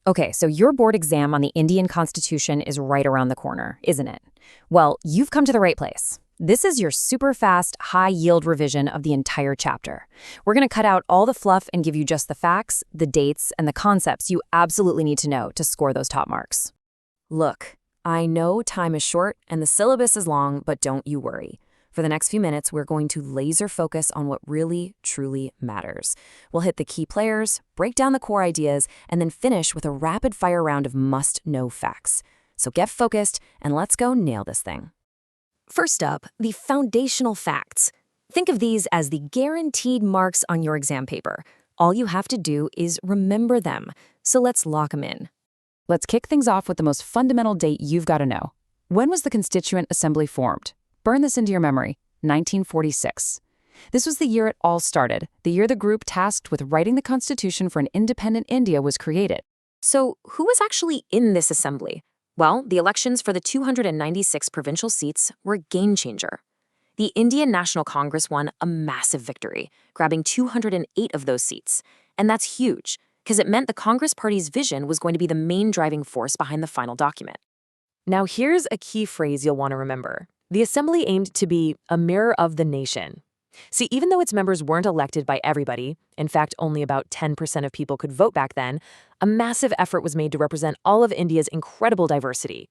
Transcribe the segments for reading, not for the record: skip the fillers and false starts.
Okay, so your board exam on the Indian Constitution is right around the corner, isn't it? Well, you've come to the right place. This is your super fast, high-yield revision of the entire chapter. We're going to cut out all the fluff and give you just the facts, the dates, and the concepts you absolutely need to know to score those top marks. Look, I know time is short and the syllabus is long, but don't you worry. For the next few minutes, we're going to laser focus on what really, truly matters. We'll hit the key players, break down the core ideas, and then finish with a rapid-fire round of must-know facts. So get focused, and let's go nail this thing. First up, the foundational facts. Think of these as the guaranteed marks on your exam paper. All you have to do is remember them. So let's lock them in. Let's kick things off with the most fundamental date you've got to know. When was the Constituent Assembly formed? Burn this into your memory, 1946. This was the year it all started, the year the group tasked with writing the Constitution for an independent India was created. So who was actually in this assembly? Well, the elections for the 296 provincial seats were a game-changer. The Indian National Congress won a massive victory, grabbing 208 of those seats. And that's huge, because it meant the Congress Party's vision was going to be the main driving force behind the final document. Now here's a key phrase you'll want to remember. The assembly aimed to be a mirror of the nation. See, even though its members weren't elected by everybody, in fact, only about 10% of people could vote back then, a massive effort was made to represent all of India's incredible diversity.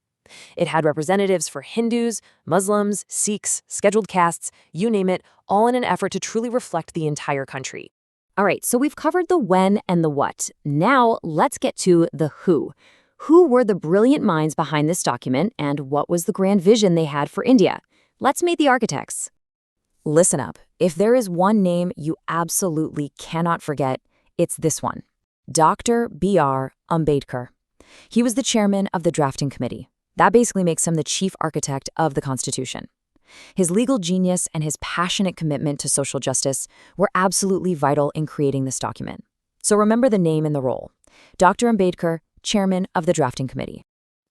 It had representatives for Hindus, Muslims, Sikhs, scheduled castes, you name it, all in an effort to truly reflect the entire country. All right, so we've covered the when and the what. Now let's get to the who. Who were the brilliant minds behind this document, and what was the grand vision they had for India? Let's meet the architects. Listen up. If there is one name you absolutely cannot forget, it's this one. Dr. B.R. Ambedkar. He was the chairman of the drafting committee. That basically makes him the chief architect of the Constitution. His legal genius and his passionate commitment to social justice were absolutely vital in creating this document. So remember the name and the role. Dr. Ambedkar, chairman of the drafting committee.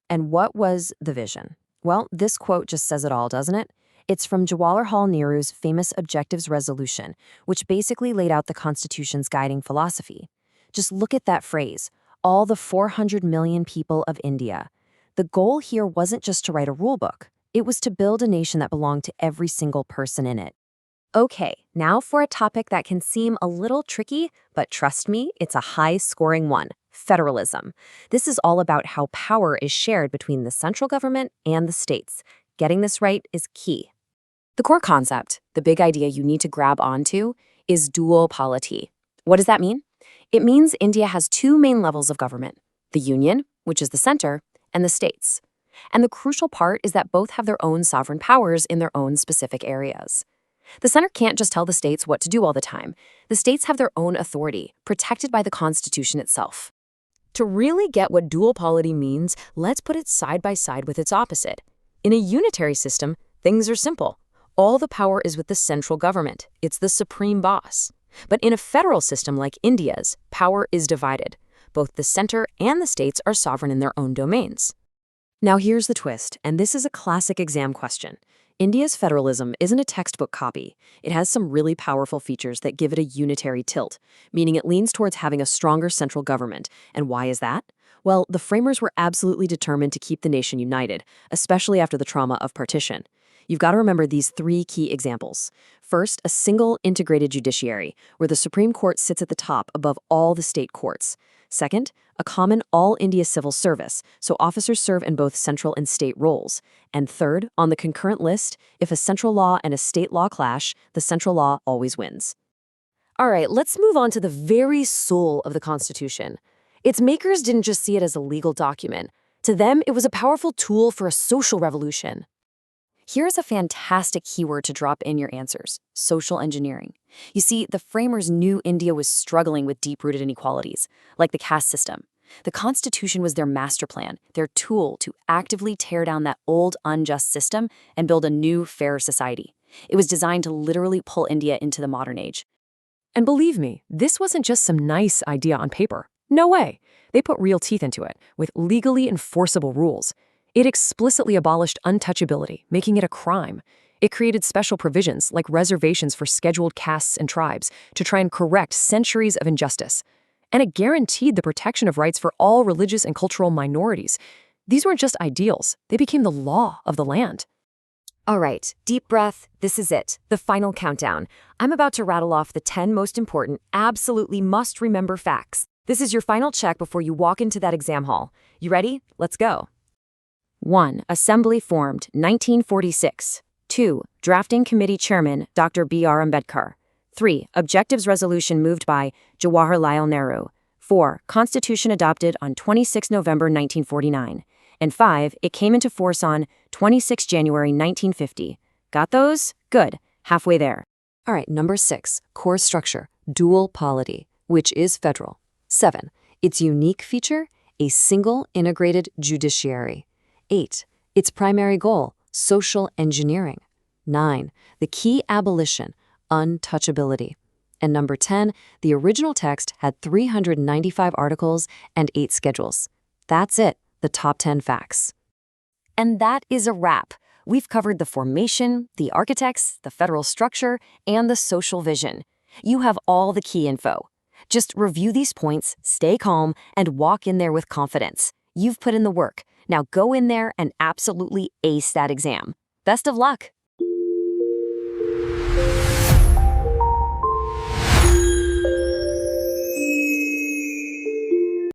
And what was the vision? Well, this quote just says it all, doesn't it? It's from Jawaharlal Nehru's famous Objectives Resolution, which basically laid out the Constitution's guiding philosophy. Just look at that phrase, all the 400 million people of India. The goal here wasn't just to write a rule book. It was to build a nation that belonged to every single person in it. Okay, now for a topic that can seem a little tricky, but trust me, it's a high-scoring one. Federalism. This is all about how power is shared between the central government and the states. Getting this right is key. The core concept, the big idea you need to grab onto, is dual polity. What does that mean? It means India has two main levels of government, the union, which is the center, and the states. And the crucial part is that both have their own sovereign powers in their own specific areas. The center can't just tell the states what to do all the time. The states have their own authority, protected by the Constitution itself. To really get what dual polity means, let's put it side by side with its opposite. In a unitary system, things are simple. All the power is with the central government. It's the supreme boss. But in a federal system like India's, power is divided. Both the center and the states are sovereign in their own domains. Now here's the twist, and this is a classic exam question. India's federalism isn't a textbook copy. It has some really powerful features that give it a unitary tilt, meaning it leans towards having a stronger central government. And why is that? Well, the framers were absolutely determined to keep the nation united, especially after the trauma of partition. You've got to remember these three key examples. First, a single integrated judiciary, where the Supreme Court sits at the top above all the state courts. Second, a common all-India civil service, so officers serve in both central and state roles. And third, on the concurrent list, if a central law and a state law clash, the central law always wins. All right, let's move on to the very soul of the Constitution. Its makers didn't just see it as a legal document. To them, it was a powerful tool for a social revolution. Here's a fantastic keyword to drop in your answers: social engineering. You see, the framers knew India was struggling with deep-rooted inequalities, like the caste system. The Constitution was their master plan, their tool to actively tear down that old, unjust system and build a new, fairer society. It was designed to literally pull India into the modern age. And believe me, this wasn't just some nice idea on paper. No way. They put real teeth into it, with legally enforceable rules. It explicitly abolished untouchability, making it a crime. It created special provisions, like reservations for scheduled castes and tribes, to try and correct centuries of injustice. And it guaranteed the protection of rights for all religious and cultural minorities. These weren't just ideals, they became the law of the land. All right, deep breath. This is it, the final countdown. I'm about to rattle off the 10 most important, absolutely must-remember facts. This is your final check before you walk into that exam hall. You ready? Let's go. 1. Assembly formed, 1946. 2. Drafting Committee Chairman, Dr. B.R. Ambedkar. 3. Objectives Resolution moved by Jawaharlal Nehru. 4. Constitution adopted on 26 November 1949. And 5. It came into force on 26 January 1950. Got those? Good. Halfway there. All right, number 6, core structure, dual polity, which is federal. 7, its unique feature, a single integrated judiciary. 8, its primary goal, social engineering. 9, the key abolition, untouchability. And number 10, the original text had 395 articles and 8 schedules. That's it, the top 10 facts. And that is a wrap. We've covered the formation, the architects, the federal structure, and the social vision. You have all the key info. Just review these points, stay calm, and walk in there with confidence. You've put in the work. Now go in there and absolutely ace that exam. Best of luck!